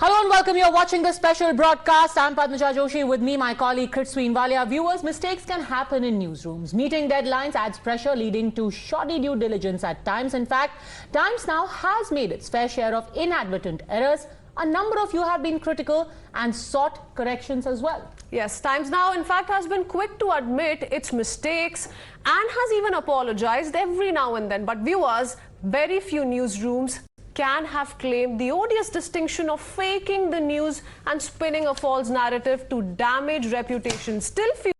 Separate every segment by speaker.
Speaker 1: Hello and welcome. You're watching the special broadcast. I'm Padmaja Joshi. With me, my colleague Kritsween Walia. Viewers, mistakes can happen in newsrooms. Meeting deadlines adds pressure, leading to shoddy due diligence at times. In fact, Times now has made its fair share of inadvertent errors. A number of you have been critical and sought corrections as well.
Speaker 2: Yes, Times Now, in fact, has been quick to admit its mistakes and has even apologized every now and then. But viewers, very few newsrooms can have claimed the odious distinction of faking the news and spinning a false narrative to damage reputation. Still few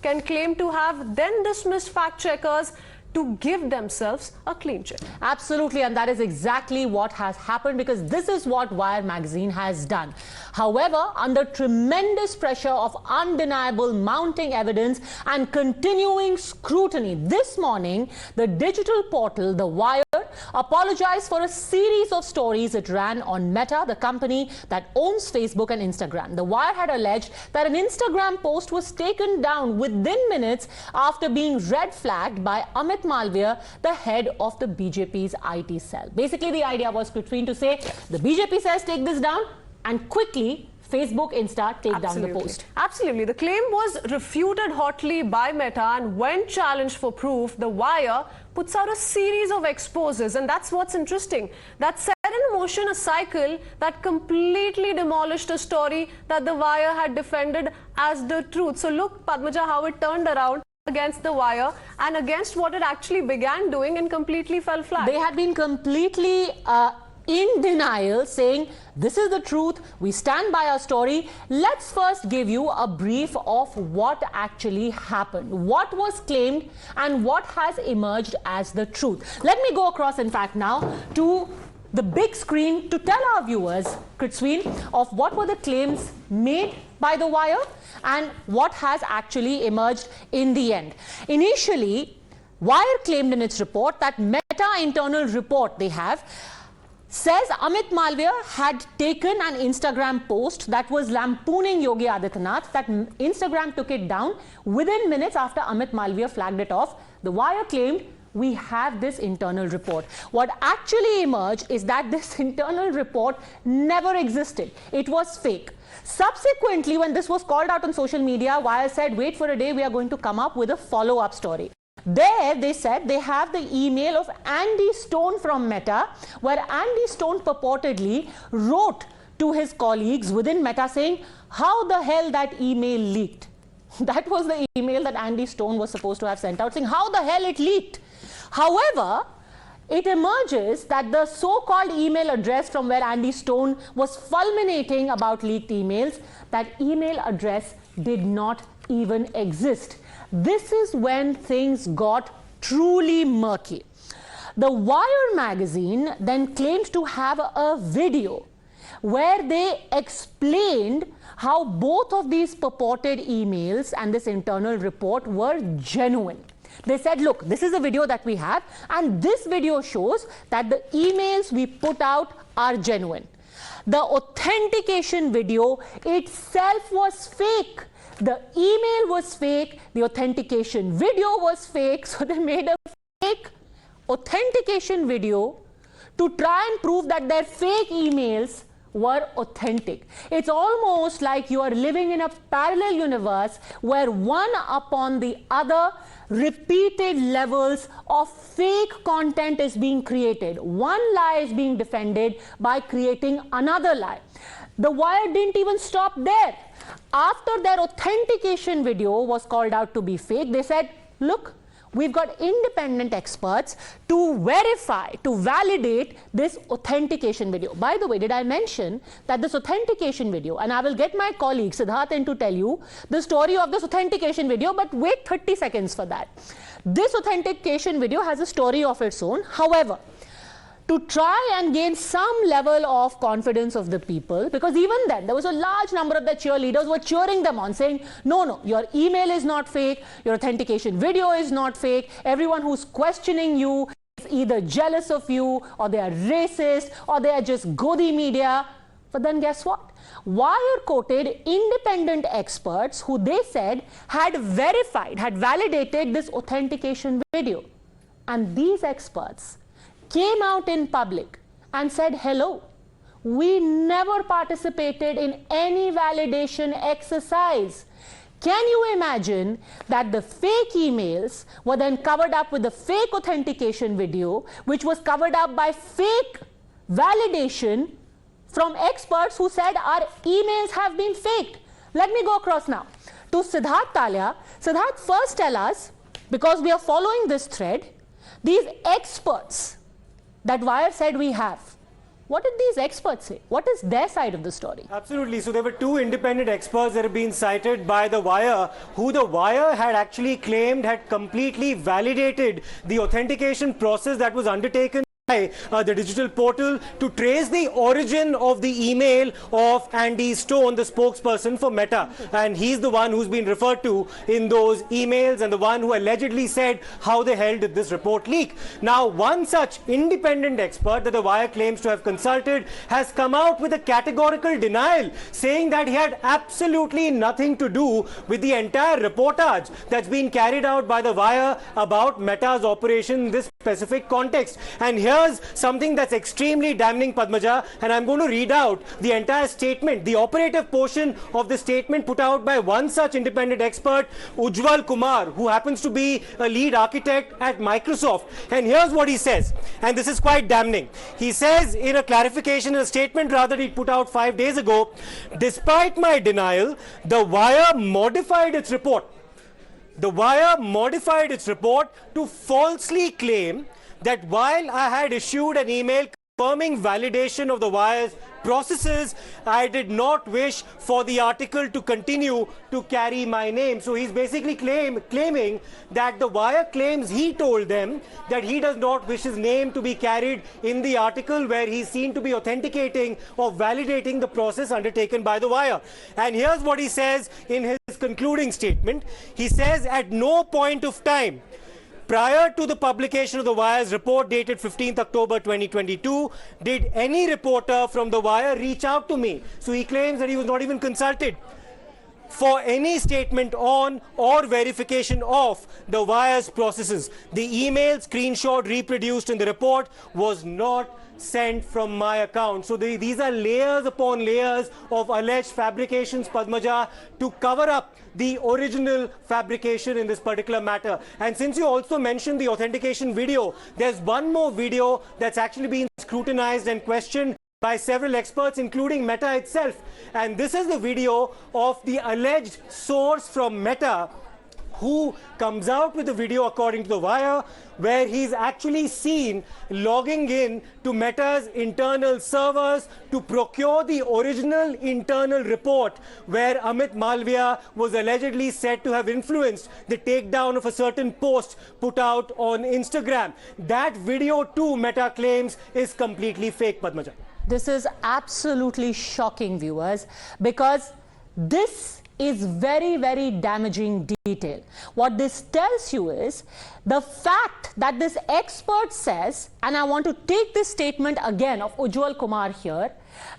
Speaker 2: can claim to have then dismissed fact checkers to give themselves a clean check.
Speaker 1: Absolutely, and that is exactly what has happened, because this is what Wire magazine has done. However, under tremendous pressure of undeniable mounting evidence and continuing scrutiny, this morning the digital portal The Wire apologized for a series of stories it ran on Meta, the company that owns Facebook and Instagram. The Wire had alleged that an Instagram post was taken down within minutes after being red flagged by Amit Malviya, the head of the BJP's IT cell. Basically, the idea was to say the BJP says take this down, and quickly Facebook, Insta take down the post.
Speaker 2: Absolutely. The claim was refuted hotly by Meta, and when challenged for proof, The Wire puts out a series of exposes, and that's what's interesting. That set in motion a cycle that completely demolished a story that The Wire had defended as the truth. So look, Padmaja, how it turned around against The Wire and against what it actually began doing and completely fell flat.
Speaker 1: They had been completely in denial, saying this is the truth, we stand by our story. Let's first give you a brief of what actually happened, what was claimed and what has emerged as the truth. Let me go across, in fact, now to the big screen to tell our viewers, Kritsween, of what were the claims made by The Wire and what has actually emerged in the end. Initially, Wire claimed in its report that Meta internal report they have says Amit Malviya had taken an Instagram post that was lampooning Yogi Adityanath, that Instagram took it down within minutes after Amit Malviya flagged it off. The Wire claimed we have this internal report. What actually emerged is that this internal report never existed. It was fake. Subsequently, when this was called out on social media, Wire said, wait for a day, we are going to come up with a follow-up story. There, they said they have the email of Andy Stone from Meta, where Andy Stone purportedly wrote to his colleagues within Meta saying how the hell that email leaked. That was the email that Andy Stone was supposed to have sent out, saying how the hell it leaked. However, it emerges that the so-called email address from where Andy Stone was fulminating about leaked emails, that email address did not even exist. This is when things got truly murky. The Wire magazine then claimed to have a video where they explained how both of these purported emails and this internal report were genuine. They said, look, this is a video that we have, and this video shows that the emails we put out are genuine. The authentication video itself was fake. The email was fake, the authentication video was fake, so they made a fake authentication video to try and prove that their fake emails were authentic. It's almost like you are living in a parallel universe where one upon the other repeated levels of fake content is being created. One lie is being defended by creating another lie. The Wire didn't even stop there. After their authentication video was called out to be fake, they said, look, we've got independent experts to verify, to validate this authentication video. By the way, did I mention that this authentication video, and I will get my colleague Siddharth in to tell you the story of this authentication video, but wait 30 seconds for that. This authentication video has a story of its own. However, to try and gain some level of confidence of the people, because even then there was a large number of the cheerleaders were cheering them on, saying, no, your email is not fake, your authentication video is not fake, everyone who's questioning you is either jealous of you, or they are racist, or they are just Godi media. But then guess what? Wire quoted independent experts who they said had verified, had validated this authentication video. And these experts came out in public and said, hello, We never participated in any validation exercise. Can you imagine that the fake emails were then covered up with the fake authentication video, which was covered up by fake validation from experts who said our emails have been faked? Let me go across now to Siddharth Talia. Siddharth, first tell us, because we are following this thread, these experts that Wire said we have, what did these experts say? What is their side of the story?
Speaker 3: Absolutely. So there were two independent experts that have been cited by the Wire, who the Wire had actually claimed had completely validated the authentication process that was undertaken by the digital portal to trace the origin of the email of Andy Stone, the spokesperson for Meta. And he's the one who's been referred to in those emails and the one who allegedly said how the hell did this report leak. Now, one such independent expert that the Wire claims to have consulted has come out with a categorical denial, saying that he had absolutely nothing to do with the entire reportage that's been carried out by the Wire about Meta's operation in this specific context. And here's something that's extremely damning, Padmaja, and I'm going to read out the entire statement, the operative portion of the statement put out by one such independent expert, Ujjwal Kumar, who happens to be a lead architect at Microsoft. And here's what he says, and this is quite damning. He says in a clarification, in a statement rather he put out 5 days ago, despite my denial, the Wire modified its report. The Wire modified its report to falsely claim that while I had issued an email confirming validation of the Wire's processes, I did not wish for the article to continue to carry my name. So he's basically claiming that the Wire claims he told them that he does not wish his name to be carried in the article where he's seen to be authenticating or validating the process undertaken by the Wire. And here's what he says in his concluding statement. He says, at no point of time prior to the publication of the Wire's report dated 15th October 2022, did any reporter from the Wire reach out to me. So he claims that he was not even consulted for any statement on or verification of the Wire's processes. The email screenshot reproduced in the report was not sent from my account. So these are layers upon layers of alleged fabrications, Padmaja, to cover up the original fabrication in this particular matter. And since you also mentioned the authentication video, there's one more video that's actually been scrutinized and questioned by several experts, including Meta itself. And this is the video of the alleged source from Meta who comes out with a video, according to the Wire, where he's actually seen logging in to Meta's internal servers to procure the original internal report where Amit Malviya was allegedly said to have influenced the takedown of a certain post put out on Instagram. That video too, Meta claims, is completely fake, Padmaja.
Speaker 1: This is absolutely shocking, viewers, because this is very, very damaging detail. What this tells you is the fact that this expert says, and I want to take this statement again of Ujjwal Kumar here,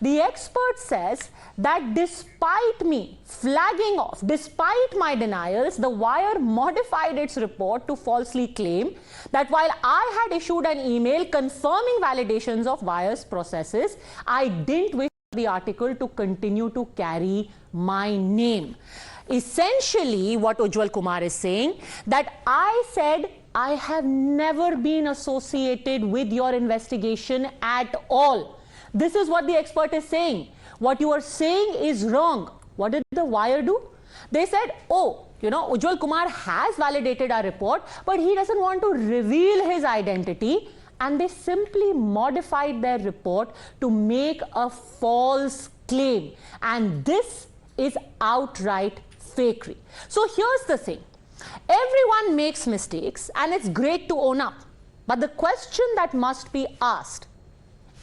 Speaker 1: the expert says that despite me flagging off, despite my denials, the Wire modified its report to falsely claim that while I had issued an email confirming validations of Wire's processes, I didn't wish the article to continue to carry my name. Essentially, what Ujjwal Kumar is saying, that I said I have never been associated with your investigation at all. This is what the expert is saying. What you are saying is wrong. What did the Wire do? They said, oh, you know, Ujjwal Kumar has validated our report, but he doesn't want to reveal his identity. And they simply modified their report to make a false claim. And this is outright fakery. So here's the thing. Everyone makes mistakes and it's great to own up. But the question that must be asked,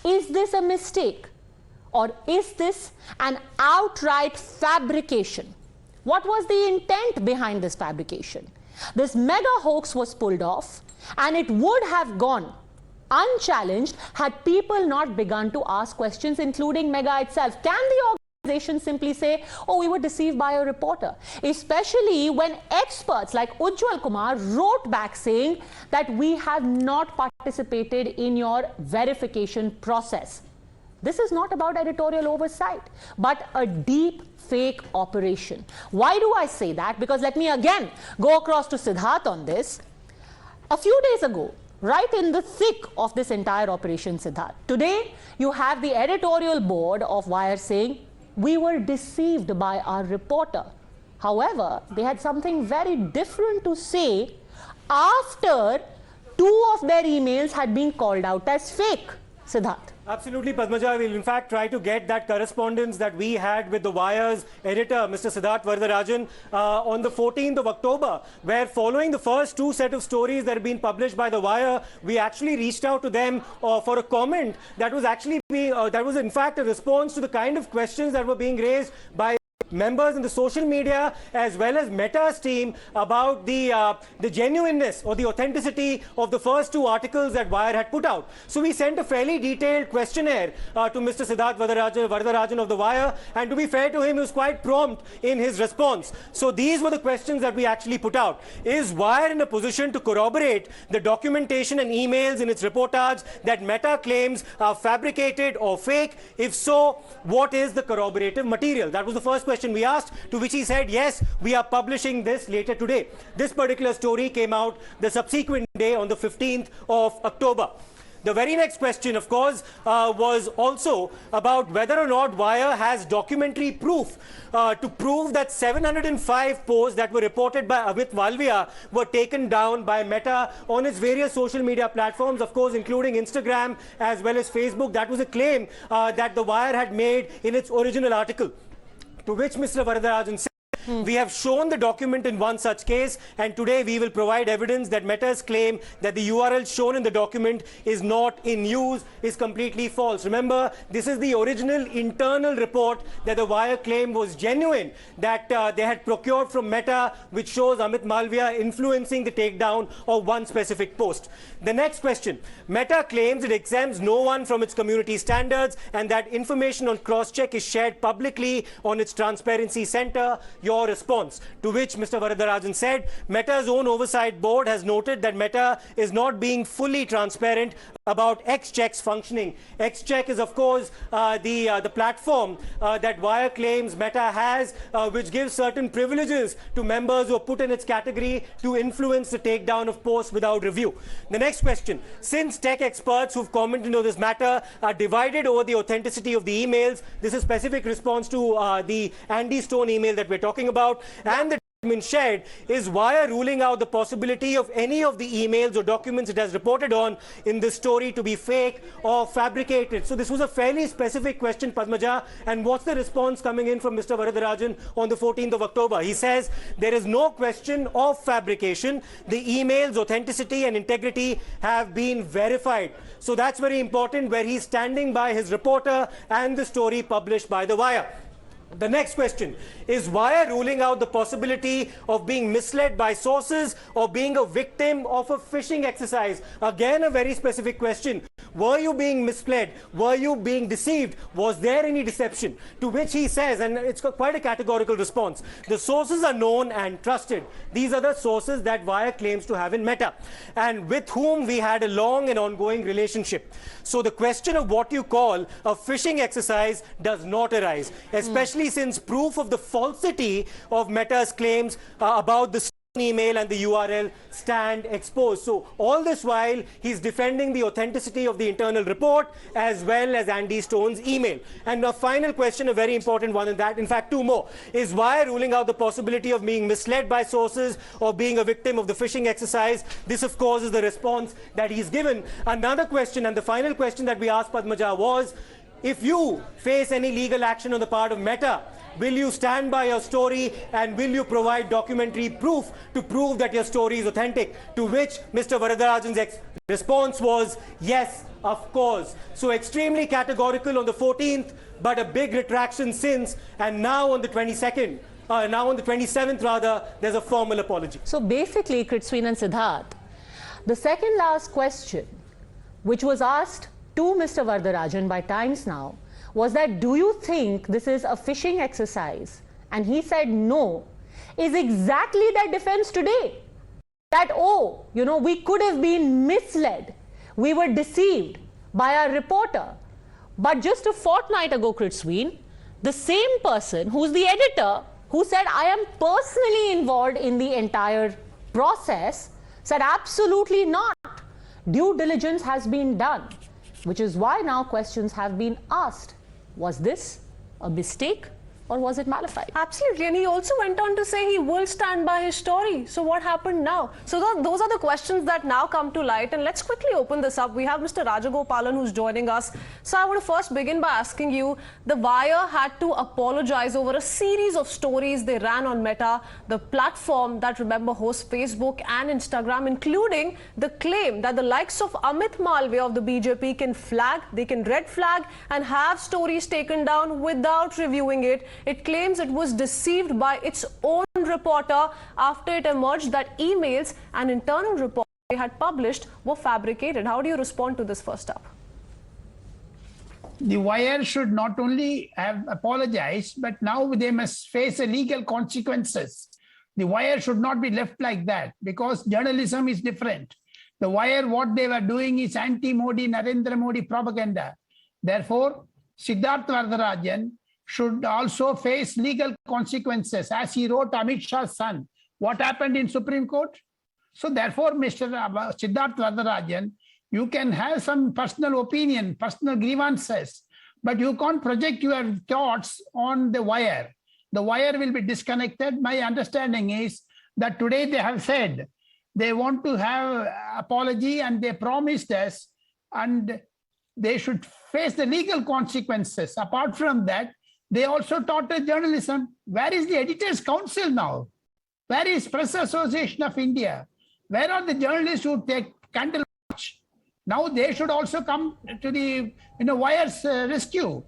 Speaker 1: is this a mistake? Or is this an outright fabrication? What was the intent behind this fabrication? This mega hoax was pulled off, and it would have gone unchallenged had people not begun to ask questions, including Mega itself. Can the organization simply say, oh, we were deceived by a reporter? Especially when experts like Ujjwal Kumar wrote back saying that we have not participated in your verification process. This is not about editorial oversight, but a deep fake operation. Why do I say that? Because let me again go across to Siddharth on this. A few days ago, right in the thick of this entire operation, Siddharth, today you have the editorial board of Wire saying, we were deceived by our reporter. However, they had something very different to say after 2 of their emails had been called out as fake. Siddharth.
Speaker 3: Absolutely, Padmaja. We'll in fact try to get that correspondence that we had with the Wire's editor, Mr. Siddharth Varadarajan, on the 14th of October, where following the first 2 set of stories that have been published by the Wire, we actually reached out to them for a comment that was actually that was in fact a response to the kind of questions that were being raised by members in the social media as well as Meta's team about the genuineness or the authenticity of the first 2 articles that Wire had put out. So we sent a fairly detailed questionnaire to Mr. Siddharth Varadarajan of the Wire, and to be fair to him, he was quite prompt in his response. So these were the questions that we actually put out. Is Wire in a position to corroborate the documentation and emails in its reportage that Meta claims are fabricated or fake? If so, what is the corroborative material? That was the first question we asked, to which he said, yes, we are publishing this later today. This particular story came out the subsequent day on the 15th of October. The very next question, of course, was also about whether or not Wire has documentary proof to prove that 705 posts that were reported by Amit Malviya were taken down by Meta on its various social media platforms, of course, including Instagram as well as Facebook. That was a claim that the Wire had made in its original article. To which Mr. Varadarajan said, we have shown the document in one such case, and today we will provide evidence that Meta's claim that the URL shown in the document is not in use is completely false. Remember, this is the original internal report that the Wire claim was genuine, that they had procured from Meta, which shows Amit Malviya influencing the takedown of one specific post. The next question, Meta claims it exempts no one from its community standards and that information on cross-check is shared publicly on its transparency center. Your response, to which Mr. Varadarajan said, Meta's own oversight board has noted that Meta is not being fully transparent about X-Check's functioning. X-Check is, of course, the platform that Wire claims Meta has, which gives certain privileges to members who are put in its category to influence the takedown of posts without review. The next question, since tech experts who've commented on this matter are divided over the authenticity of the emails, this is a specific response to the Andy Stone email that we're talking about, and the shared, is Wire ruling out the possibility of any of the emails or documents it has reported on in this story to be fake or fabricated? So this was a fairly specific question, Padmaja, and what's the response coming in from Mr. Varadarajan on the 14th of October? He says there is no question of fabrication. The emails, authenticity and integrity have been verified. So that's very important, where he's standing by his reporter and the story published by the Wire. The next question, is Wire ruling out the possibility of being misled by sources or being a victim of a phishing exercise? Again, a very specific question. Were you being misled? Were you being deceived? Was there any deception? To which he says, and it's quite a categorical response, the sources are known and trusted. These are the sources that Wire claims to have in Meta, and with whom we had a long and ongoing relationship. So the question of what you call a phishing exercise does not arise, especially since proof of the falsity of Meta's claims about the email and the URL stand exposed. So all this while he's defending the authenticity of the internal report as well as Andy Stone's email. And a final question, a very important one in that, in fact 2 more, is Wire ruling out the possibility of being misled by sources or being a victim of the phishing exercise? This of course is the response that he's given. Another question, and the final question that we asked Padmaja, was, if you face any legal action on the part of Meta, will you stand by your story and will you provide documentary proof to prove that your story is authentic? To which Mr. Varadarajan's response was, yes, of course. So extremely categorical on the 14th, but a big retraction since, and now on the 22nd, now on the 27th rather, there's a formal apology.
Speaker 1: So basically, Kritsween and Siddharth, the second last question, which was asked to Mr. Varadarajan by Times Now, was that, do you think this is a phishing exercise? And he said no, is exactly that defense today. That, oh, you know, we could have been misled. We were deceived by our reporter. But just a fortnight ago, Kritzween, the same person who's the editor who said, I am personally involved in the entire process, said absolutely not. Due diligence has been done, which is why now questions have been asked. Was this a mistake or was it malified?
Speaker 2: Absolutely, and he also went on to say he will stand by his story. So what happened now? So those are the questions that now come to light, and let's quickly open this up. We have Mr. Rajagopalan who's joining us. So I want to first begin by asking you, The Wire had to apologize over a series of stories they ran on Meta, the platform that, remember, hosts Facebook and Instagram, including the claim that the likes of Amit Malviya of the BJP can flag, they can red flag and have stories taken down without reviewing it. It claims it was deceived by its own reporter after it emerged that emails and internal reports they had published were fabricated. How do you respond to this first up?
Speaker 4: The Wire should not only have apologized, but now they must face legal consequences. The Wire should not be left like that because journalism is different. The Wire, what they were doing is anti-Modi, Narendra Modi propaganda. Therefore, Siddharth Varadarajan should also face legal consequences, as he wrote Amit Shah's son. What happened in Supreme Court? So therefore, Mr. Siddharth Varadarajan, you can have some personal opinion, personal grievances, but you can't project your thoughts on the Wire. The Wire will be disconnected. My understanding is that today they have said they want to have apology and they promised us, and they should face the legal consequences. Apart from that, they also taught us journalism. Where is the Editors' Council now? Where is Press Association of India? Where are the journalists who take candle march? Now they should also come to the Wire's rescue.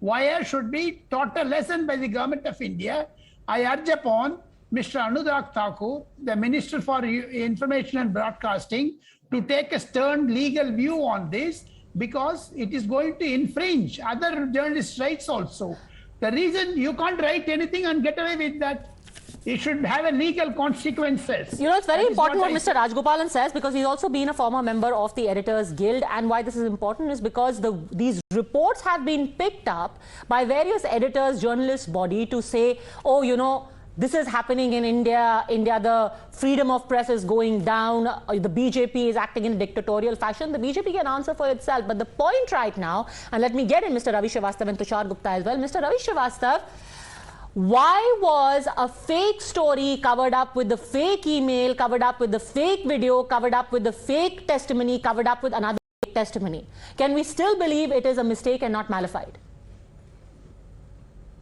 Speaker 4: Wire should be taught a lesson by the government of India. I urge upon Mr. Anurag Thakur, the Minister for Information and Broadcasting, to take a stern legal view on this because it is going to infringe other journalists' rights also. The reason you can't write anything and get away with that, it should have a legal consequences.
Speaker 1: You know, it's very important what Mr. Rajgopalan says, because he's also been a former member of the Editors Guild, and why this is important is because these reports have been picked up by various editors, journalists body to say, oh, you know, this is happening in India. The freedom of press is going down. The BJP is acting in a dictatorial fashion. The BJP can answer for itself. But the point right now, and let me get in Mr. Ravi Srivastava and Tushar Gupta as well. Mr. Ravi Srivastava, why was a fake story covered up with the fake email, covered up with the fake video, covered up with the fake testimony, covered up with another fake testimony? Can we still believe it is a mistake and not malified?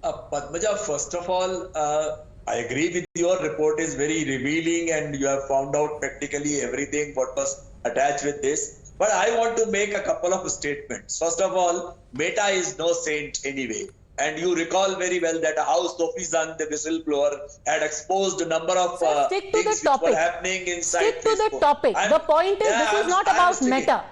Speaker 5: Padmaja, first of all, I agree with your report is very revealing and you have found out practically everything what was attached with this. But I want to make a couple of statements. First of all, Meta is no saint anyway. And you recall very well that how Sophie Zan, the whistleblower, had exposed a number of things which were happening inside
Speaker 1: Stick to
Speaker 5: Facebook.
Speaker 1: the topic. The point is, this is not about Meta.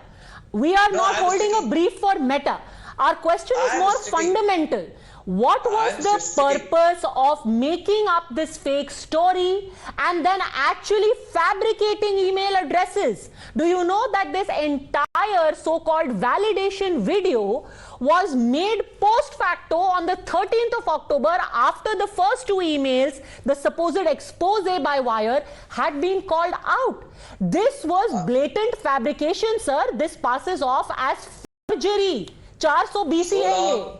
Speaker 1: We are not holding a brief for Meta. Our question is more fundamental. What was the purpose of making up this fake story and then actually fabricating email addresses? Do you know that this entire so-called validation video was made post facto on the 13th of October after the first two emails, the supposed expose by Wire, had been called out? This was blatant fabrication, sir. This passes off as forgery. 400 BCA.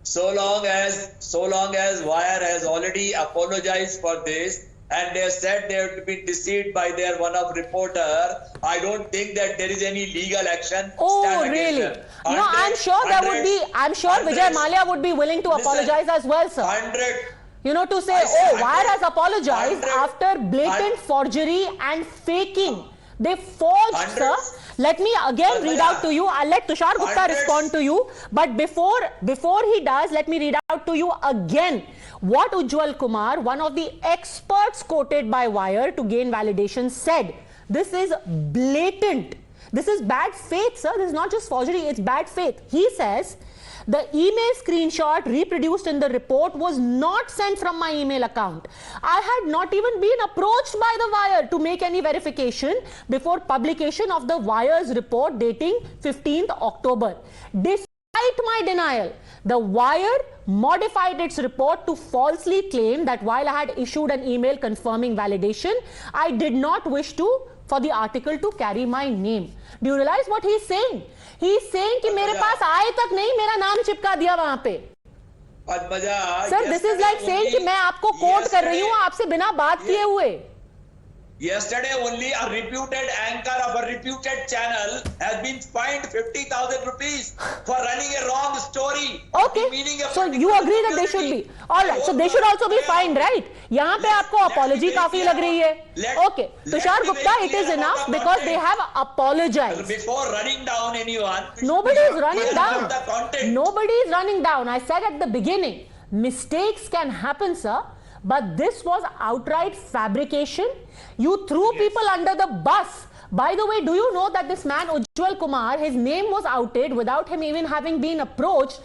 Speaker 5: So long as Wire has already apologized for this and they have said they have been deceived by their one of reporter, I don't think that there is any legal action.
Speaker 1: Oh, really? No, I'm sure there would be. I'm sure Vijay Mallya would be willing to apologize as well, sir.
Speaker 5: 100.
Speaker 1: You know, to say, oh, Wire has apologized after blatant forgery and faking. They forged, sir. Let me again read out to you. I'll let Tushar Gupta respond to you. But before he does, let me read out to you again what Ujjwal Kumar, one of the experts quoted by Wire to gain validation, said. This is blatant. This is bad faith, sir. This is not just forgery, it's bad faith. He says, the email screenshot reproduced in the report was not sent from my email account. I had not even been approached by the Wire to make any verification before publication of the Wire's report dating 15th October. Despite my denial, the Wire modified its report to falsely claim that while I had issued an email confirming validation, I did not wish for the article to carry my name. Do you realize what he's saying? He's saying कि मेरे पास आए तक नहीं, मेरा नाम चिपका दिया वहां पे. Sir, this is like saying कि मैं आपको कोट कर रही हूँ आपसे बिना बात किए हुए.
Speaker 5: Yesterday only a reputed anchor of a reputed channel has been fined 50,000 rupees for running a wrong story.
Speaker 1: Okay, so you agree that they should be. Alright, so they should also be fined, right? यहाँ पे आपको apology काफी लग रही है. Okay, Tushar Gupta, it is enough because they have apologized.
Speaker 5: Before running down anyone.
Speaker 1: Nobody is running down. Nobody is running down. I said at the beginning, mistakes can happen, sir. But this was outright fabrication. You threw people under the bus. By the way, do you know that this man, Ujjwal Kumar, his name was outed without him even having been approached.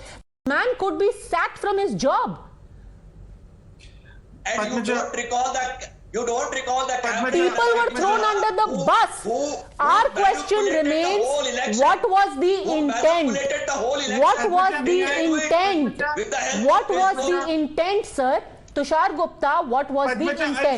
Speaker 1: The man could be sacked from his job.
Speaker 5: And you don't recall that. You don't recall that
Speaker 1: people were thrown under the bus. Our question remains, what was the intent? What was the intent? What was the intent, sir? Tushar Gupta, what was the intent?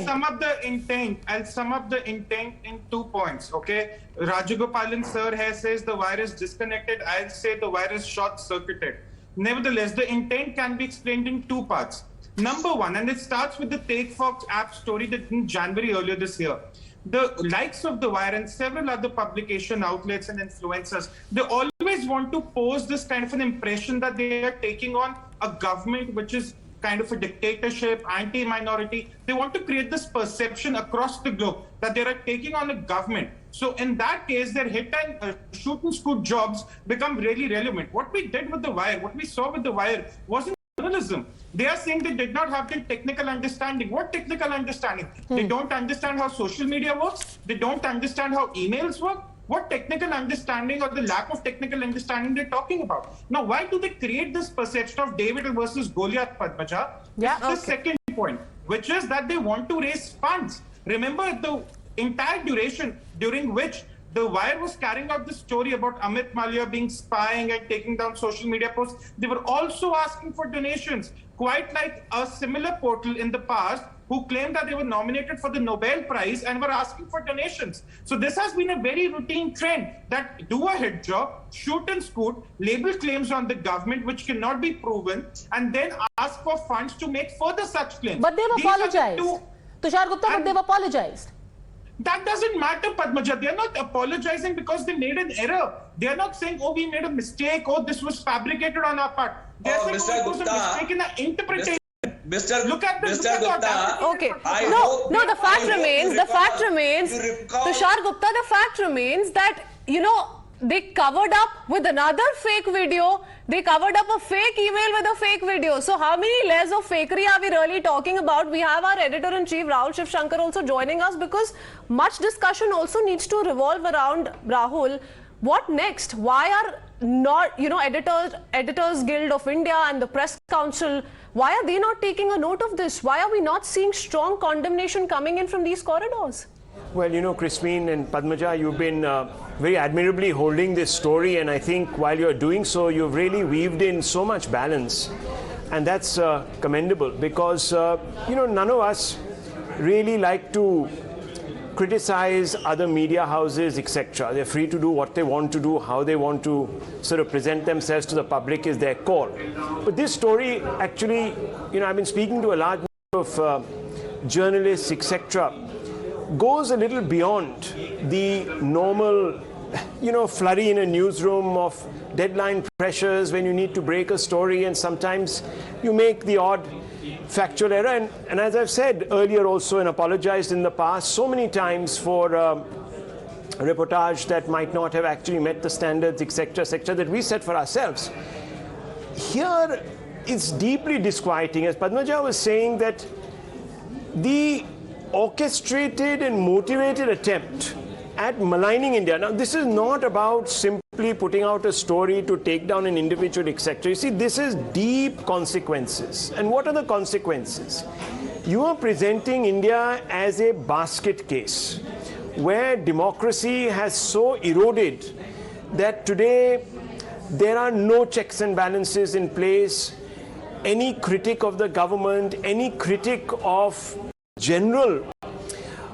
Speaker 6: I'll sum up the intent in 2 points, okay? Rajagopalan sir says the wire is disconnected. I'll say the wire is short-circuited. Nevertheless, the intent can be explained in 2 parts. Number one, and it starts with the Take Fox app story that in January earlier this year. The likes of The Wire and several other publication outlets and influencers, they always want to pose this kind of an impression that they are taking on a government which is kind of a dictatorship, anti-minority. They want to create this perception across the globe that they are taking on a government. So in that case, their hit and shoot and scoot jobs become really relevant. What we did with The Wire, what we saw with The Wire wasn't journalism. They are saying they did not have the technical understanding. What technical understanding? They don't understand how social media works. They don't understand how emails work. What technical understanding or the lack of technical understanding they're talking about? Now, why do they create this perception of David versus Goliath, Padmaja?
Speaker 1: Yeah,
Speaker 6: the second point, which is that they want to raise funds. Remember the entire duration during which The Wire was carrying out the story about Amit Malia being spying and taking down social media posts. They were also asking for donations, quite like a similar portal in the past who claimed that they were nominated for the Nobel Prize and were asking for donations. So this has been a very routine trend that do a hit job, shoot and scoot, label claims on the government which cannot be proven, and then ask for funds to make further such claims.
Speaker 1: But they've apologized. Tushar Gupta, but they've apologized.
Speaker 6: That doesn't matter, Padmaja. They're not apologizing because they made an error. They're not saying, oh, we made a mistake, oh, this was fabricated on our part. They're saying, oh, it was a mistake in the interpretation. Look at
Speaker 5: Gupta.
Speaker 2: Okay. No, the fact remains, Tushar Gupta, the fact remains that, you know, they covered up with another fake video. They covered up a fake email with a fake video. So how many layers of fakery are we really talking about? We have our editor-in-chief, Rahul Shivshankar, also joining us because much discussion also needs to revolve around, Rahul, what next? Why are not, you know, Editors Guild of India and the Press Council, why are they not taking a note of this? Why are we not seeing strong condemnation coming in from these corridors?
Speaker 3: Well, you know, Christine and Padmaja, you've been very admirably holding this story, and I think while you're doing so, you've really weaved in so much balance, and that's commendable because, you know, none of us really like to criticize other media houses, etc. They're free to do what they want to do, how they want to sort of present themselves to the public is their call. But this story actually, you know, I've been speaking to a large number of journalists, etc., goes a little beyond the normal, you know, flurry in a newsroom of deadline pressures when you need to break a story, and sometimes you make the odd factual error. And as I've said earlier also and apologized in the past so many times for a reportage that might not have actually met the standards, etc., that we set for ourselves. Here it's deeply disquieting, as Padmaja was saying, that the orchestrated and motivated attempt at maligning India. Now, this is not about simply putting out a story to take down an individual, etc. You see, this is deep consequences. And what are the consequences? You are presenting India as a basket case where democracy has so eroded that today
Speaker 7: there are no checks and balances in place. Any critic of the government, any critic of general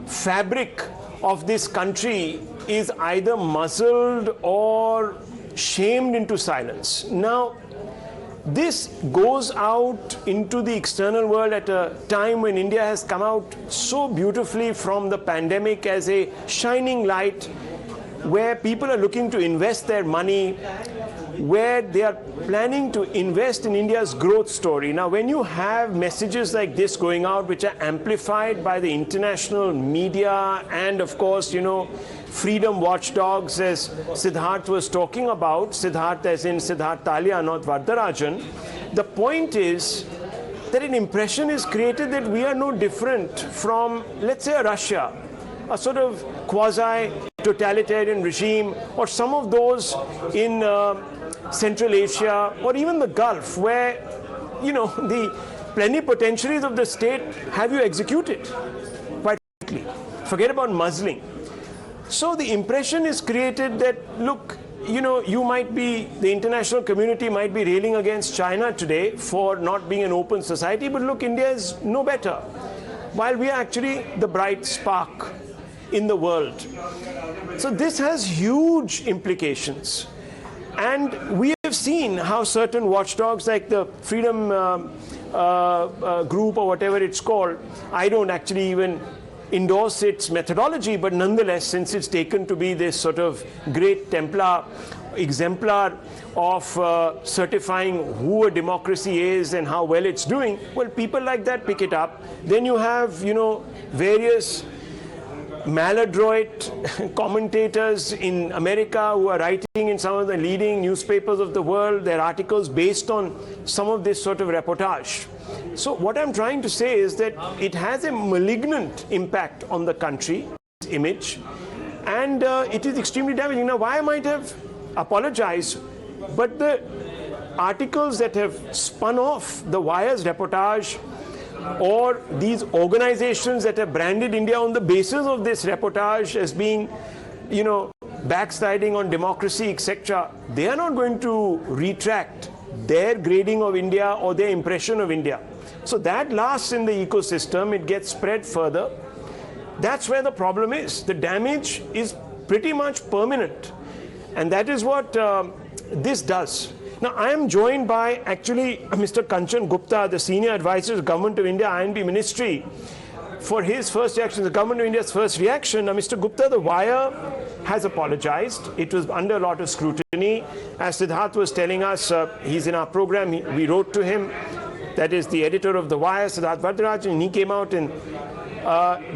Speaker 7: fabric of this country is either muzzled or shamed into silence. Now, this goes out into the external world at a time when India has come out so beautifully from the pandemic as a shining light, where people are looking to invest their money, where they are planning to invest in India's growth story. Now, when you have messages like this going out, which are amplified by the international media and, of course, freedom watchdogs, as Siddharth was talking about, Siddharth as in Siddharth Talia, not Vardarajan, the point is that an impression is created that we are no different from, let's say, Russia, a sort of quasi-totalitarian regime, or some of those in Central Asia, or even the Gulf, where, the plenipotentiaries of the state have you executed, quite frankly. Forget about muzzling. So the impression is created that, look, you might be, the international community might be railing against China today for not being an open society, but look, India is no better, while we are actually the bright spark in the world. So this has huge implications. And we have seen how certain watchdogs like the Freedom Group or whatever it's called, I don't actually even endorse its methodology, but nonetheless, since it's taken to be this sort of great exemplar of certifying who a democracy is and how well it's doing, well, people like that pick it up. Then you have, various maladroit commentators in America who are writing in some of the leading newspapers of the world their articles based on some of this sort of reportage. So what I'm trying to say is that it has a malignant impact on the country, image, and it is extremely damaging. Now, why I might have apologized, but the articles that have spun off the Wire's reportage, or these organizations that have branded India on the basis of this reportage as being, backsliding on democracy, etc., they are not going to retract their grading of India or their impression of India. So that lasts in the ecosystem, it gets spread further. That's where the problem is. The damage is pretty much permanent. And that is what this does. Now, I am joined by actually Mr. Kanchan Gupta, the Senior Advisor to the Government of India, INB Ministry, for his first reaction, the Government of India's first reaction. Now, Mr. Gupta, the Wire has apologized. It was under a lot of scrutiny. As Siddharth was telling us, he's in our program, we wrote to him, that is the editor of the Wire, Siddharth Vardarajan, and he came out and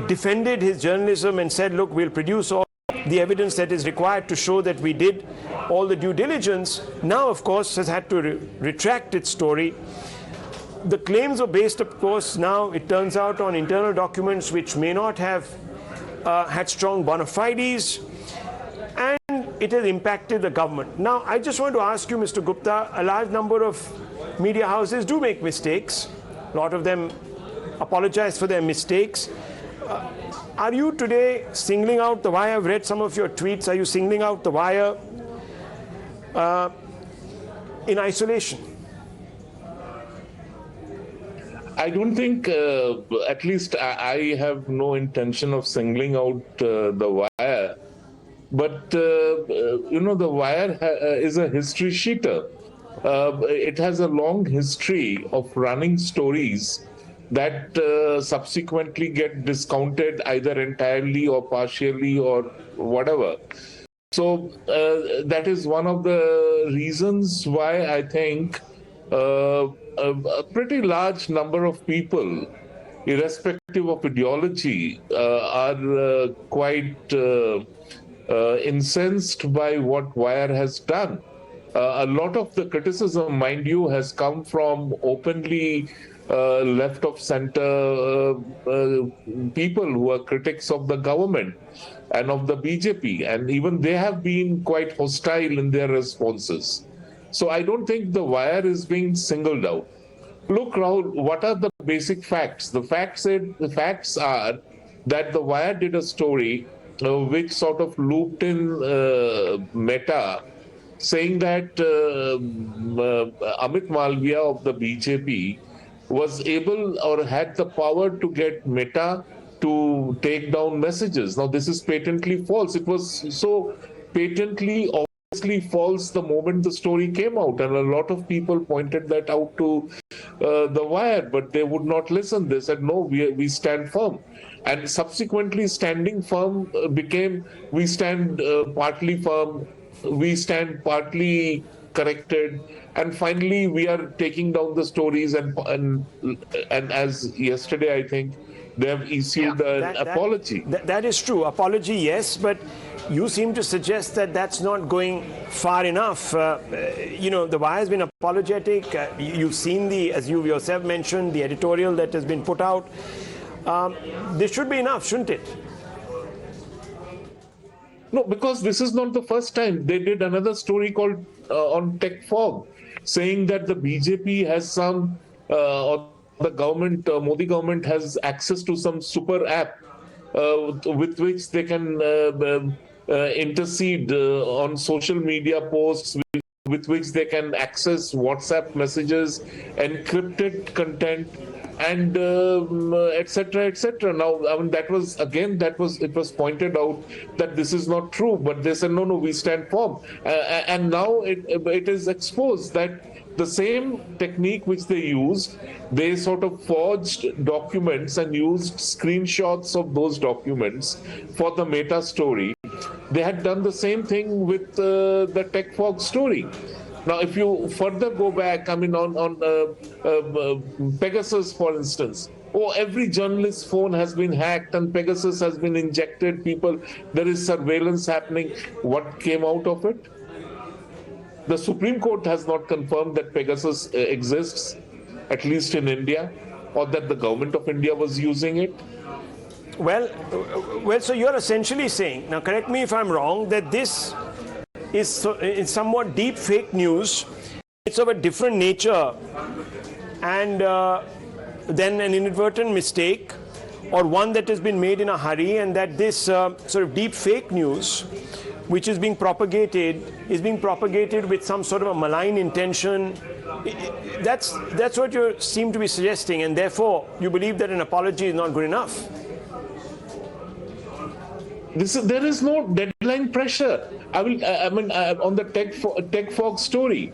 Speaker 7: defended his journalism and said, look, we'll produce all the evidence that is required to show that we did all the due diligence. Now, of course, has had to retract its story. The claims were based, of course, now it turns out on internal documents which may not have had strong bona fides, and it has impacted the government. Now, I just want to ask you, Mr. Gupta, a large number of media houses do make mistakes. A lot of them apologize for their mistakes. Are you today singling out the Wire? I've read some of your tweets. Are you singling out the Wire in isolation?
Speaker 8: I don't think, at least I have no intention of singling out the Wire. But, the Wire is a history sheeter. It has a long history of running stories that subsequently get discounted either entirely or partially or whatever. So that is one of the reasons why I think a pretty large number of people, irrespective of ideology, are quite incensed by what Wire has done. A lot of the criticism, mind you, has come from openly left of center people who are critics of the government and of the BJP, and even they have been quite hostile in their responses. So I don't think the Wire is being singled out. Look, Rahul, what are the basic facts? The facts are that the Wire did a story which sort of looped in Meta saying that Amit Malviya of the BJP was able or had the power to get Meta to take down messages. Now, this is patently false. It was so patently, obviously false the moment the story came out, and a lot of people pointed that out to the Wire, but they would not listen. They said, no, we stand firm. And subsequently, standing firm became, we stand partly firm, we stand partly corrected, and finally we are taking down the stories, and as yesterday, I think, they have issued an apology.
Speaker 7: That is true. Apology, yes, but you seem to suggest that that's not going far enough. You know, the Wire has been apologetic. You've seen as you yourself mentioned, the editorial that has been put out. This should be enough, shouldn't it?
Speaker 8: No, because this is not the first time. They did another story called on Tech Fog, saying that the BJP has some, or the government, Modi government has access to some super app with which they can intercede on social media posts, with which they can access WhatsApp messages, encrypted content, and etc., etc. Now, I mean, it was pointed out that this is not true, but they said, no, we stand firm. And now it is exposed that the same technique which they used, they sort of forged documents and used screenshots of those documents for the Meta story. They had done the same thing with the Tech Fog story. Now, if you further go back, I mean, on Pegasus, for instance, every journalist's phone has been hacked and Pegasus has been injected. There is surveillance happening. What came out of it? The Supreme Court has not confirmed that Pegasus exists, at least in India, or that the government of India was using it.
Speaker 7: Well, so you're essentially saying, now correct me if I'm wrong, that this is somewhat deep fake news. It's of a different nature and then an inadvertent mistake or one that has been made in a hurry, and that this sort of deep fake news which is being propagated with some sort of a malign intention. That's what you seem to be suggesting, and therefore you believe that an apology is not good enough.
Speaker 8: There is no deadline pressure. On the Tech Fog story,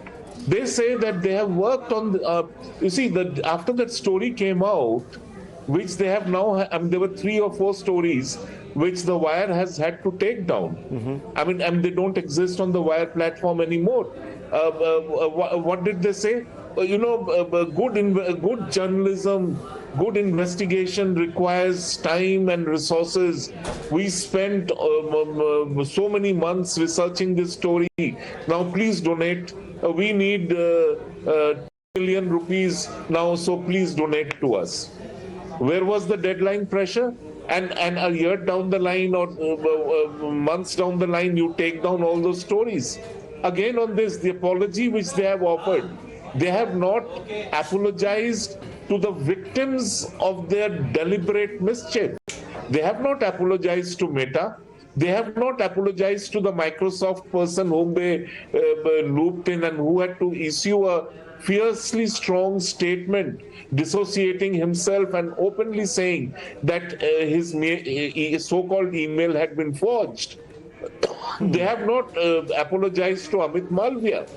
Speaker 8: they say that they have worked on. After that story came out, which they have now. There were 3 or 4 stories which the Wire has had to take down. Mm-hmm. They don't exist on the Wire platform anymore. What did they say? Good journalism, good investigation requires time and resources. We spent so many months researching this story. Now please donate. We need 2 million rupees now, so please donate to us. Where was the deadline pressure? And a year down the line or months down the line, you take down all those stories. Again, on this, the apology which they have offered, they have not apologized to the victims of their deliberate mischief. They have not apologized to Meta. They have not apologized to the Microsoft person whom they looped in and who had to issue a fiercely strong statement dissociating himself and openly saying that his so-called email had been forged. They have not apologized to Amit Malviya.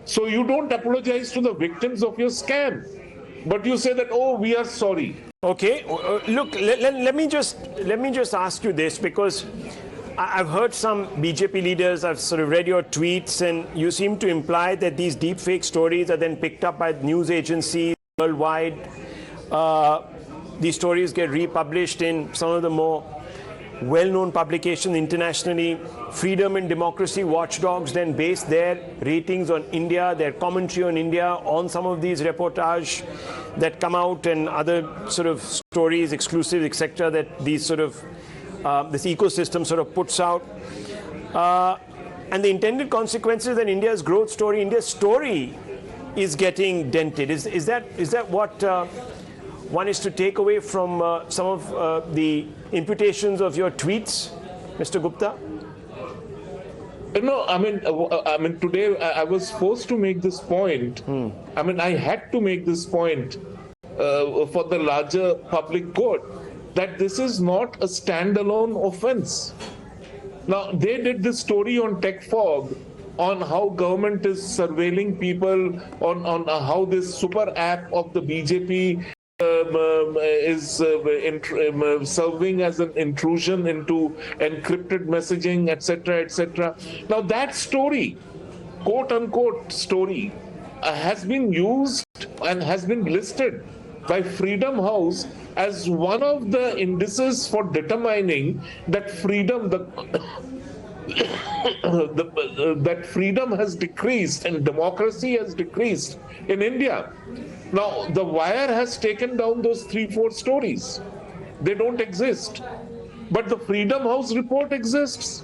Speaker 8: So you don't apologize to the victims of your scam, but you say that, we are sorry.
Speaker 7: Okay, look, let me just ask you this, because I've heard some BJP leaders, I've sort of read your tweets, and you seem to imply that these deepfake stories are then picked up by news agencies worldwide. These stories get republished in some of the more well-known publications internationally. Freedom and democracy watchdogs then base their ratings on India, their commentary on India, on some of these reportages that come out and other sort of stories, exclusive, etc., that these sort of this ecosystem sort of puts out. And the intended consequences that India's growth story, India's story is getting dented. Is that what one is to take away from some of the imputations of your tweets, Mr. Gupta?
Speaker 8: No, I mean, today I was forced to make this point. I mean, I had to make this point for the larger public good that this is not a standalone offense. Now, they did this story on Tech Fog on how government is surveilling people, on how this super app of the BJP is serving as an intrusion into encrypted messaging, etc., etc. Now that story, quote unquote story, has been used and has been listed by Freedom House as one of the indices for determining that freedom, that freedom has decreased and democracy has decreased in India. Now, The Wire has taken down those 3-4 stories. They don't exist. But the Freedom House report exists.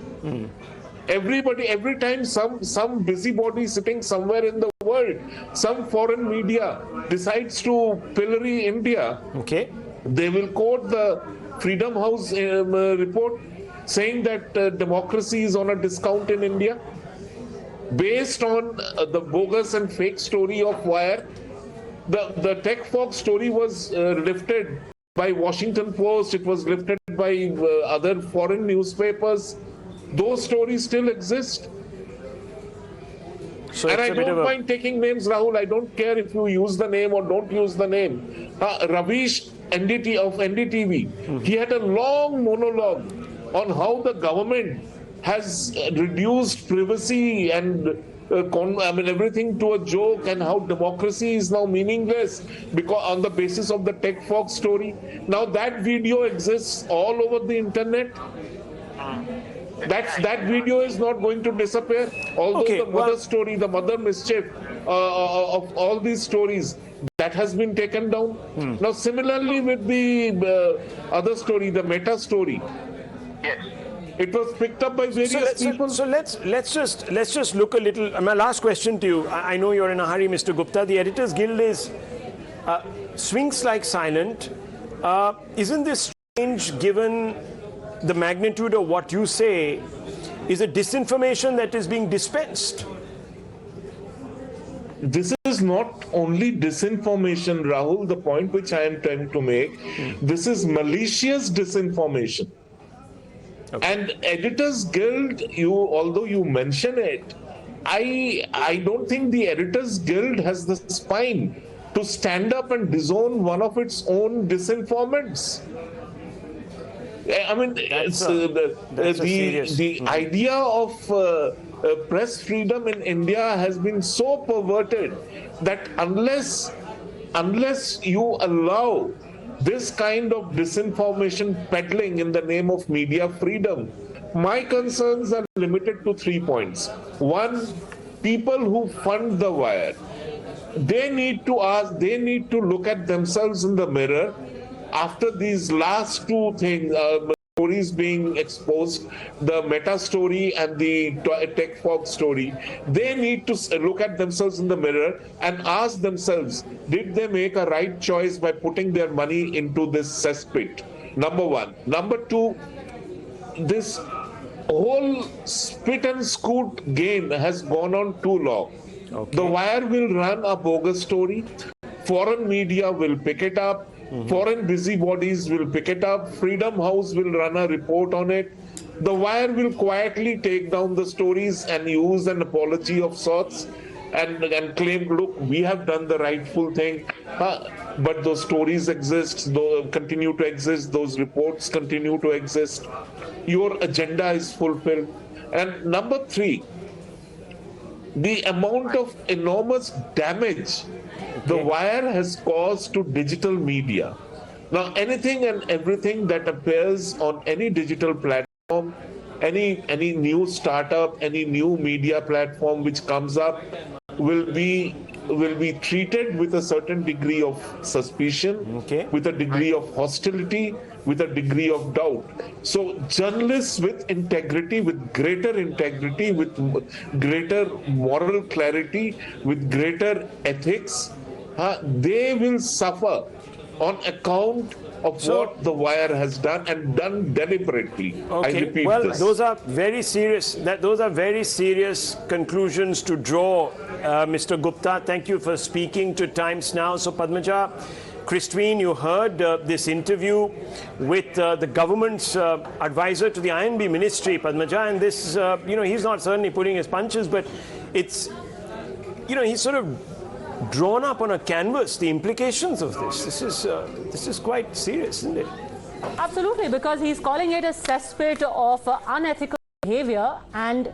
Speaker 8: Everybody, every time some busybody sitting somewhere in the world, some foreign media decides to pillory India,
Speaker 7: Okay.
Speaker 8: they will quote the Freedom House report saying that democracy is on a discount in India based on the bogus and fake story of Wire. The Tech Fog story was lifted by Washington Post. It was lifted by other foreign newspapers. Those stories still exist.
Speaker 7: So
Speaker 8: And
Speaker 7: it's
Speaker 8: I
Speaker 7: a bit
Speaker 8: don't
Speaker 7: of a...
Speaker 8: mind taking names, Rahul. I don't care if you use the name or don't use the name. Ravish of NDTV, he had a long monologue on how the government has reduced privacy and everything to a joke, and how democracy is now meaningless because on the basis of the Tech Fog story. Now that video exists all over the internet. That video is not going to disappear. Although
Speaker 7: Okay,
Speaker 8: the mother story, the mother mischief of all these stories, that has been taken down. Now similarly with the other story, the Meta story.
Speaker 5: Yes.
Speaker 8: It was picked up by various people.
Speaker 7: So let's just look a little. My last question to you. I know you're in a hurry, Mr. Gupta. The Editors Guild is swings like silent. Isn't this strange given the magnitude of what you say? Is a disinformation that is being dispensed?
Speaker 8: This is not only disinformation, Rahul, the point which I am trying to make. This is malicious disinformation. Okay. And Editors Guild, although you mention it, I don't think the Editors Guild has the spine to stand up and disown one of its own disinformants. I mean, the idea of press freedom in India has been so perverted that unless you allow this kind of disinformation peddling in the name of media freedom, my concerns are limited to 3 points. One, people who fund The Wire, they need to look at themselves in the mirror after these last two things, stories being exposed, the Meta story and the Tech Fog story. They need to look at themselves in the mirror and ask themselves, did they make a right choice by putting their money into this cesspit? Number one. Number two, this whole spit and scoot game has gone on too long. Okay. The Wire will run a bogus story. Foreign media will pick it up. Foreign busybodies will pick it up. Freedom House will run a report on it. The Wire will quietly take down the stories and use an apology of sorts and claim, look, we have done the rightful thing. But those stories exist, continue to exist. Those reports continue to exist. Your agenda is fulfilled. And number three, the amount of enormous damage The Wire has caused to digital media. Now, anything and everything that appears on any digital platform, any new startup, any new media platform which comes up will be treated with a certain degree of suspicion, with a degree of hostility, with a degree of doubt. So journalists with integrity, with greater integrity, with greater moral clarity, with greater ethics, they will suffer on account of what the wire has done, and done deliberately. I repeat this.
Speaker 7: Those are very serious. Those are very serious conclusions to draw, Mr. Gupta. Thank you for speaking to Times Now. So, Padmaja, Christine, you heard this interview with the government's advisor to the INB ministry, Padmaja, and this, he's not certainly pulling his punches, but it's, he's sort of drawn up on a canvas the implications of this. This is quite serious, isn't it?
Speaker 1: Absolutely, because he's calling it a cesspit of unethical behavior, and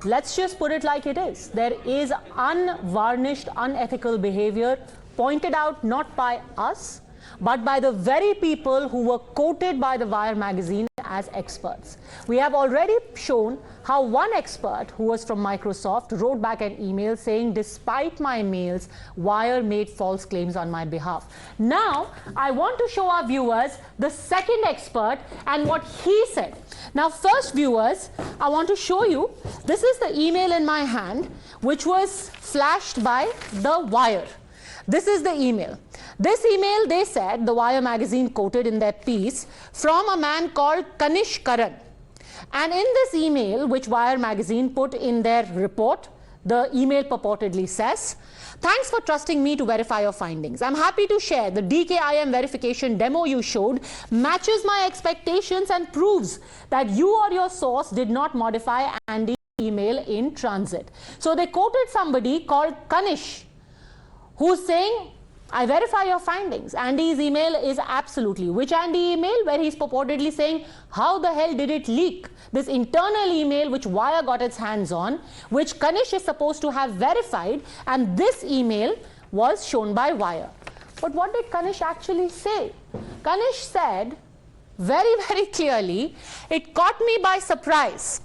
Speaker 1: let's just put it like it is. There is unvarnished, unethical behavior pointed out not by us, but by the very people who were quoted by the Wire magazine as experts. We have already shown how one expert who was from Microsoft wrote back an email saying, despite my mails, Wire made false claims on my behalf. Now, I want to show our viewers the second expert and what he said. Now, first, viewers, I want to show you, this is the email in my hand, which was flashed by the Wire. This is the email. This email, they said, the Wire magazine quoted in their piece, from a man called Kanish Karan. And in this email, which Wire magazine put in their report, the email purportedly says, thanks for trusting me to verify your findings. I'm happy to share the DKIM verification demo you showed matches my expectations and proves that you or your source did not modify Andy's email in transit. So they quoted somebody called Kanish, who's saying, I verify your findings. Andy's email is absolutely. Which Andy email? Where he's purportedly saying, how the hell did it leak? This internal email which Wire got its hands on, which Kanish is supposed to have verified, and this email was shown by Wire. But what did Kanish actually say? Kanish said very, very clearly, it caught me by surprise.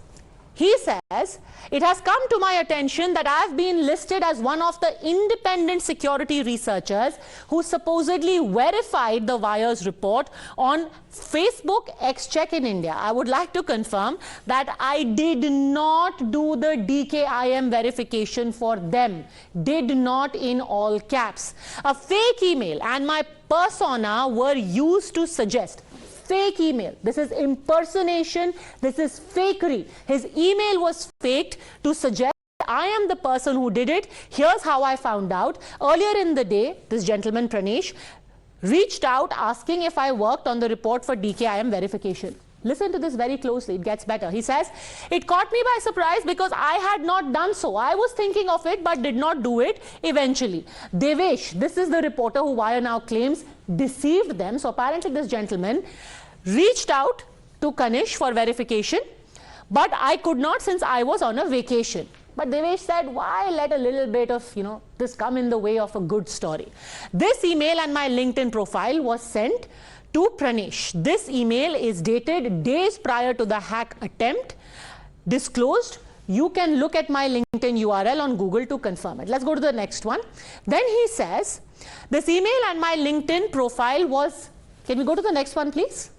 Speaker 1: He says, it has come to my attention that I have been listed as one of the independent security researchers who supposedly verified the Wire's report on Facebook X-Check in India. I would like to confirm that I did not do the DKIM verification for them. Did not in all caps. A fake email and my persona were used to suggest. Fake email. This is impersonation. This is fakery. His email was faked to suggest I am the person who did it. Here's how I found out. Earlier in the day, this gentleman Pranesh reached out asking if I worked on the report for DKIM verification. Listen to this very closely. It gets better. He says, it caught me by surprise because I had not done so. I was thinking of it but did not do it eventually. Devesh, this is the reporter who Wire now claims deceived them. So apparently this gentleman reached out to Kanish for verification, but I could not since I was on a vacation. But Devesh said, why let a little bit of, this come in the way of a good story? This email and my LinkedIn profile was sent to Pranesh. This email is dated days prior to the hack attempt, disclosed. You can look at my LinkedIn URL on Google to confirm it. Let's go to the next one. Then he says, this email and my LinkedIn profile was, can we go to the next one, please?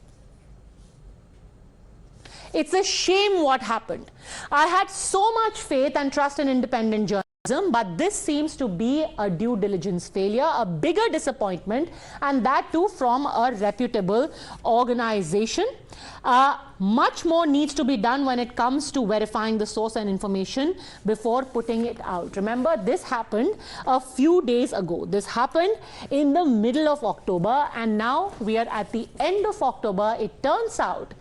Speaker 1: It's a shame what happened. I had so much faith and trust in independent journalism, but this seems to be a due diligence failure, a bigger disappointment, and that too from a reputable organization. Much more needs to be done when it comes to verifying the source and information before putting it out. Remember, this happened a few days ago. This happened in the middle of October, and now we are at the end of October. It turns out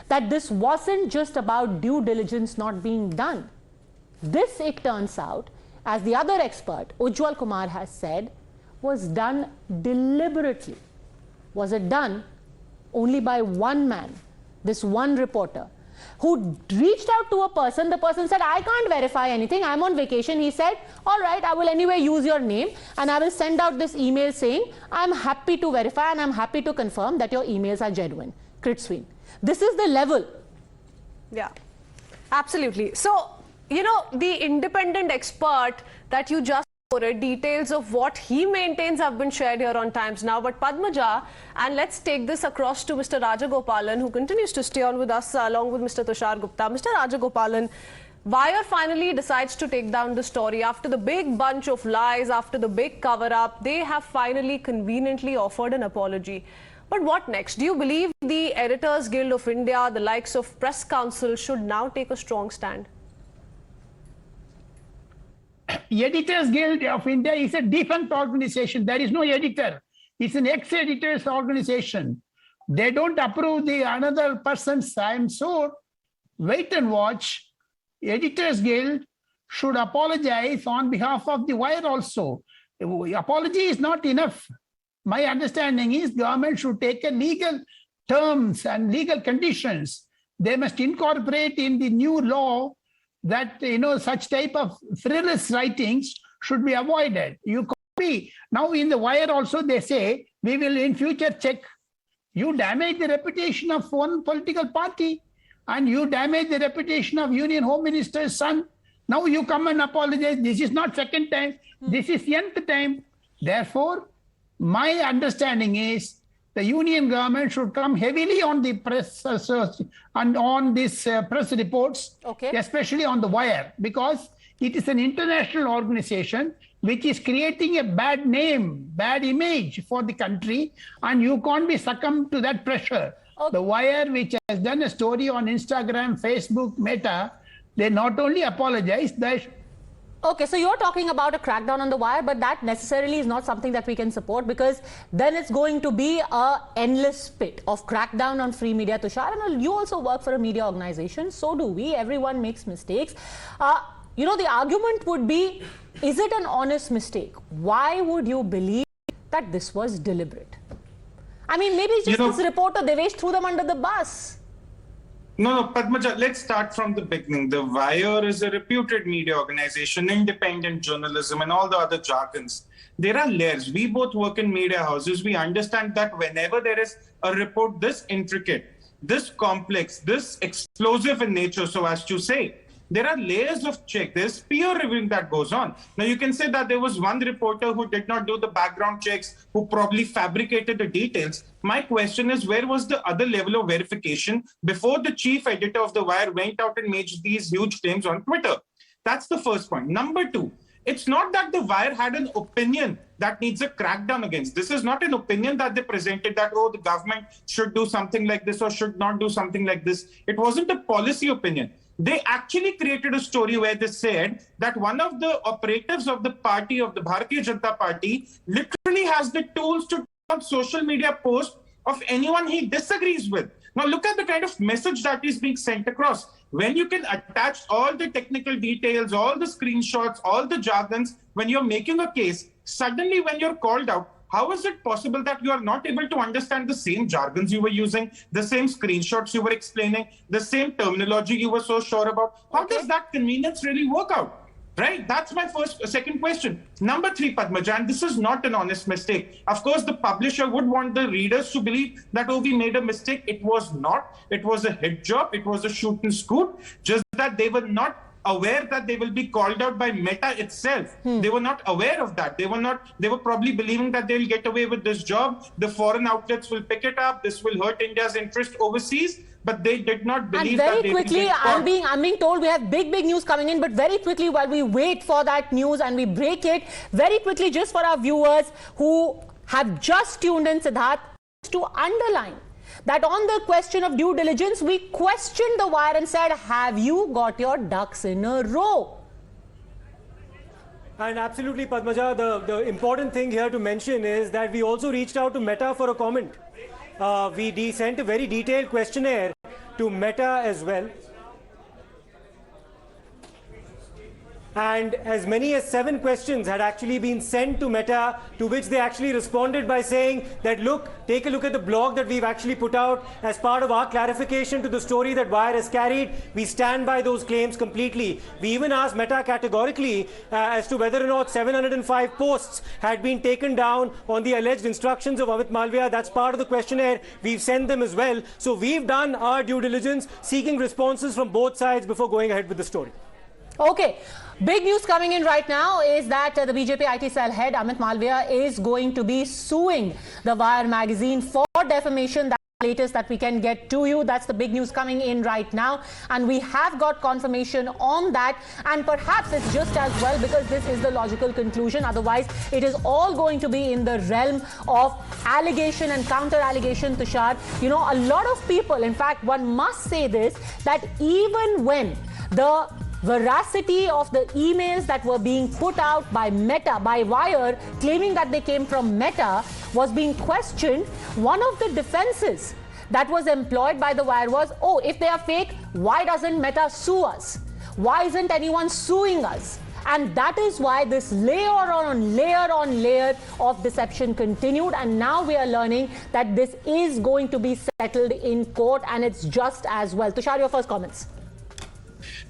Speaker 1: that this wasn't just about due diligence not being done. This, it turns out, as the other expert, Ujjwal Kumar, has said, was done deliberately. Was it done only by one man, this one reporter, who reached out to a person? The person said, I can't verify anything, I'm on vacation. He said, all right, I will anyway use your name and I will send out this email saying, I'm happy to verify and I'm happy to confirm that your emails are genuine. Kritsween. This is the level.
Speaker 2: Yeah, absolutely. So, the independent expert that you just quoted, details of what he maintains have been shared here on Times Now. But Padmaja, and let's take this across to Mr. Rajagopalan, who continues to stay on with us along with Mr. Tushar Gupta. Mr. Rajagopalan, Wire finally decides to take down the story. After the big bunch of lies, after the big cover-up, they have finally conveniently offered an apology. But what next? Do you believe the Editors Guild of India, the likes of Press Council, should now take a strong stand?
Speaker 4: Editors Guild of India is a defunct organization. There is no editor. It's an ex-editors organization. They don't approve the another person's. I'm sure. Wait and watch. Editors Guild should apologize on behalf of the Wire also. Apology is not enough. My understanding is government should take a legal terms and legal conditions. They must incorporate in the new law that such type of frivolous writings should be avoided. You copy now in the Wire also they say we will in future check. You damage the reputation of one political party and you damage the reputation of Union Home Minister's son. Now you come and apologize. This is not second time. This is nth time. Therefore, my understanding is the union government should come heavily on the press and on these press reports, especially on the Wire, because it is an international organization which is creating a bad name, bad image for the country, and you can't be succumbed to that pressure. The Wire, which has done a story on Instagram, Facebook, Meta, they not only apologize, they
Speaker 1: Okay, so you're talking about a crackdown on the Wire, but that necessarily is not something that we can support, because then it's going to be a endless pit of crackdown on free media. Tushar, and you also work for a media organization, so do we. Everyone makes mistakes. The argument would be, is it an honest mistake? Why would you believe that this was deliberate? I mean, maybe it's just this reporter, Devesh, threw them under the bus.
Speaker 6: No, Padmaja, let's start from the beginning. The Wire is a reputed media organization, independent journalism and all the other jargons. There are layers. We both work in media houses. We understand that whenever there is a report this intricate, this complex, this explosive in nature, so as to say, there are layers of check. There's peer reviewing that goes on. Now, you can say that there was one reporter who did not do the background checks, who probably fabricated the details. My question is, where was the other level of verification before the chief editor of the Wire went out and made these huge claims on Twitter? That's the first point. Number two, it's not that the Wire had an opinion that needs a crackdown against. This is not an opinion that they presented that, the government should do something like this or should not do something like this. It wasn't a policy opinion. They actually created a story where they said that one of the operatives of the party, of the Bharatiya Janata Party, literally has the tools to turn social media posts of anyone he disagrees with. Now look at the kind of message that is being sent across. When you can attach all the technical details, all the screenshots, all the jargons, when you're making a case, suddenly when you're called out, how is it possible that you are not able to understand the same jargons you were using, the same screenshots you were explaining, the same terminology you were so sure about? How does that convenience really work out? Right? That's my second question. Number three, Padmaja, and this is not an honest mistake. Of course, the publisher would want the readers to believe that, we made a mistake. It was not. It was a hit job. It was a shoot and scoot. Just that they were not aware that they will be called out by Meta itself. They were not aware of that. They were probably believing that they'll get away with this job. The foreign outlets will pick it up. This will hurt India's interest overseas. But they did not believe that.
Speaker 1: And very quickly, I'm being told we have big news coming in. But very quickly, while we wait for that news and we break it, very quickly, just for our viewers who have just tuned in, Siddharth, to underline that on the question of due diligence, we questioned the Wire and said, have you got your ducks in a row?
Speaker 3: And absolutely, Padmaja, the important thing here to mention is that we also reached out to Meta for a comment. We sent a very detailed questionnaire to Meta as well. And as many as 7 questions had actually been sent to Meta, to which they actually responded by saying that, look, take a look at the blog that we've actually put out as part of our clarification to the story that Wire has carried. We stand by those claims completely. We even asked Meta categorically as to whether or not 705 posts had been taken down on the alleged instructions of Amit Malviya. That's part of the questionnaire. We've sent them as well. So we've done our due diligence, seeking responses from both sides before going ahead with the story.
Speaker 1: Okay. Big news coming in right now is that the BJP IT cell head Amit Malviya is going to be suing the Wire magazine for defamation. latest that we can get to you. That's the big news coming in right now, and we have got confirmation on that, and perhaps it's just as well because this is the logical conclusion. Otherwise it is all going to be in the realm of allegation and counter allegation. Tushar, you know, a lot of people, in fact one must say this, that even when the veracity of the emails that were being put out by Meta, by Wire, claiming that they came from Meta, was being questioned, one of the defenses that was employed by the Wire was, oh, if they are fake, why doesn't Meta sue us? Why isn't anyone suing us? And that is why this layer on layer of deception continued, and now we are learning that this is going to be settled in court, and it's just as well. Tushar, your first comments.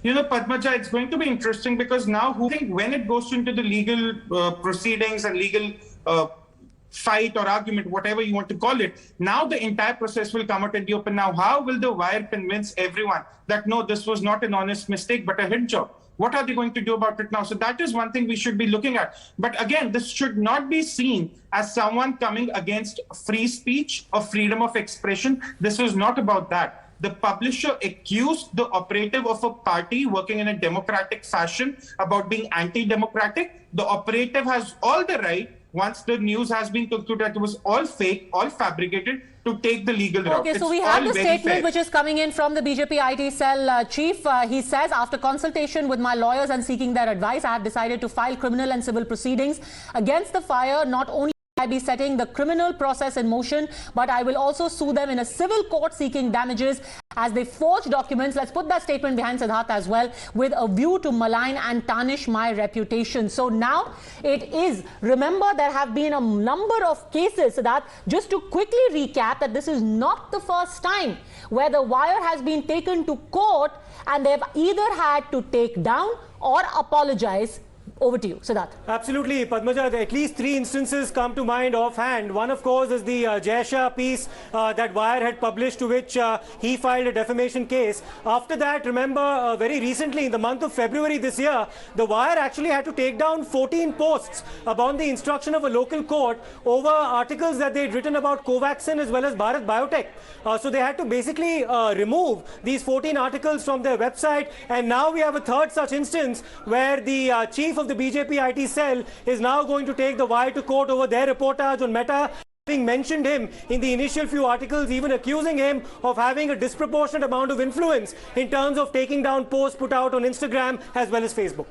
Speaker 6: You know, Padmaja, it's going to be interesting because now who think when it goes into the legal proceedings and legal fight or argument, whatever you want to call it, now the entire process will come out in the open. Now, how will the Wire convince everyone that no, this was not an honest mistake, but a hit job? What are they going to do about it now? So that is one thing we should be looking at. But again, this should not be seen as someone coming against free speech or freedom of expression. This was not about that. The publisher accused the operative of a party working in a democratic fashion about being anti-democratic. The operative has all the right, once the news has been concluded that it was all fake, all fabricated, to take the legal route.
Speaker 1: Okay, so we have the statement which is coming in from the BJP IT cell chief. He says, after consultation with my lawyers and seeking their advice, I have decided to file criminal and civil proceedings against the Fire. Not only I be setting the criminal process in motion, but I will also sue them in a civil court seeking damages as they forge documents. Let's put that statement behind Siddharth as well, with a view to malign and tarnish my reputation. So now it is, remember, there have been a number of cases, Siddharth, just to quickly recap, that this is not the first time where the Wire has been taken to court and they've either had to take down or apologize. Over to you, Siddharth.
Speaker 3: Absolutely, Padmaja. At least 3 instances come to mind offhand. One, of course, is the Jay Shah piece that Wire had published, to which he filed a defamation case. After that, remember, very recently, in the month of February this year, the Wire actually had to take down 14 posts upon the instruction of a local court over articles that they had written about Covaxin as well as Bharat Biotech. So they had to basically remove these 14 articles from their website. And now we have a third such instance where the chief of the BJP IT cell is now going to take the Wire to court over their reportage on Meta, having mentioned him in the initial few articles, even accusing him of having a disproportionate amount of influence in terms of taking down posts put out on Instagram as well as Facebook.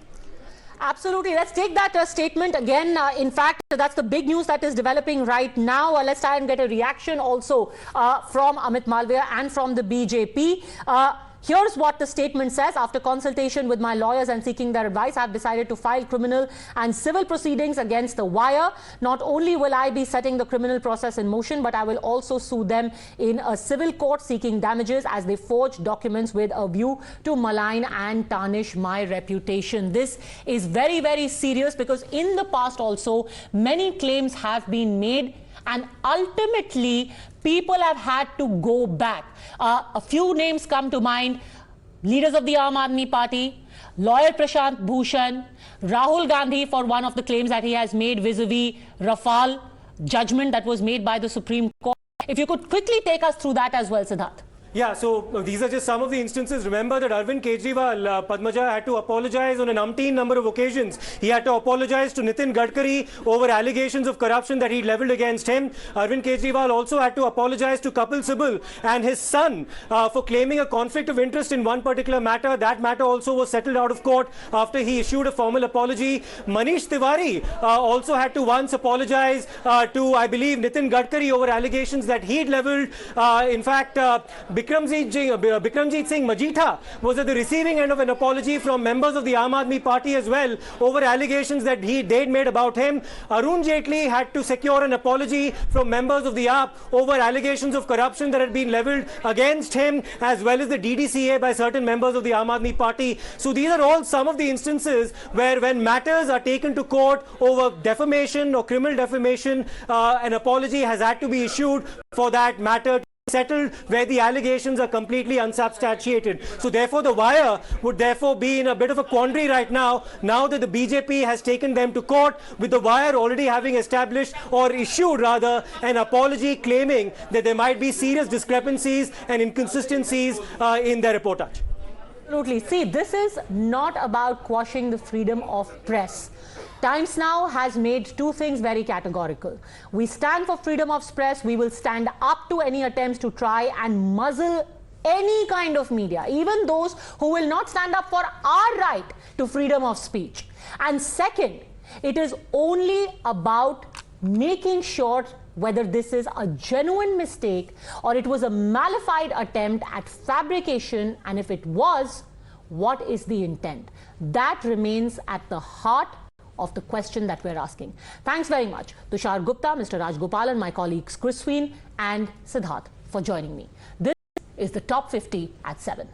Speaker 1: Absolutely. Let's take that statement again. In fact, that's the big news that is developing right now. Let's try and get a reaction also from Amit Malviya and from the BJP. Here's what the statement says. After consultation with my lawyers and seeking their advice, I have decided to file criminal and civil proceedings against the Wire. Not only will I be setting the criminal process in motion, but I will also sue them in a civil court seeking damages as they forge documents with a view to malign and tarnish my reputation. This is very, very serious because in the past also many claims have been made, and ultimately people have had to go back. A few names come to mind: leaders of the Aam Aadmi Party, lawyer Prashant Bhushan, Rahul Gandhi for one of the claims that he has made vis-a-vis Rafale judgment that was made by the Supreme Court. If you could quickly take us through that as well, Siddharth.
Speaker 3: Yeah, so these are just some of the instances. Remember that Arvind Kejriwal, Padmaja, had to apologize on an umpteen number of occasions. He had to apologize to Nitin Gadkari over allegations of corruption that he leveled against him. Arvind Kejriwal also had to apologize to Kapil Sibal and his son for claiming a conflict of interest in one particular matter. That matter also was settled out of court after he issued a formal apology. Manish Tiwari also had to once apologize to, I believe, Nitin Gadkari over allegations that he'd leveled. In fact, Bikramjit Singh Majitha was at the receiving end of an apology from members of the Aam Aadmi Party as well over allegations that they'd made about him. Arun Jaitley had to secure an apology from members of the AAP over allegations of corruption that had been leveled against him, as well as the DDCA by certain members of the Aam Aadmi Party. So these are all some of the instances where, when matters are taken to court over defamation or criminal defamation, an apology has had to be issued for that matter settled where the allegations are completely unsubstantiated. So therefore the Wire would therefore be in a bit of a quandary right now that the BJP has taken them to court, with the Wire already having established, or issued rather, an apology claiming that there might be serious discrepancies and inconsistencies in their reportage.
Speaker 1: Absolutely. See, this is not about quashing the freedom of press. Times Now has made two things very categorical. We stand for freedom of press. We will stand up to any attempts to try and muzzle any kind of media, even those who will not stand up for our right to freedom of speech. And second, it is only about making sure whether this is a genuine mistake or it was a malified attempt at fabrication, and if it was, what is the intent? That remains at the heart of the question that we're asking. Thanks very much, Tushar Gupta, Mr. Rajgopalan, my colleagues Chris Sween and Siddharth for joining me. This is the Top 50 at 7.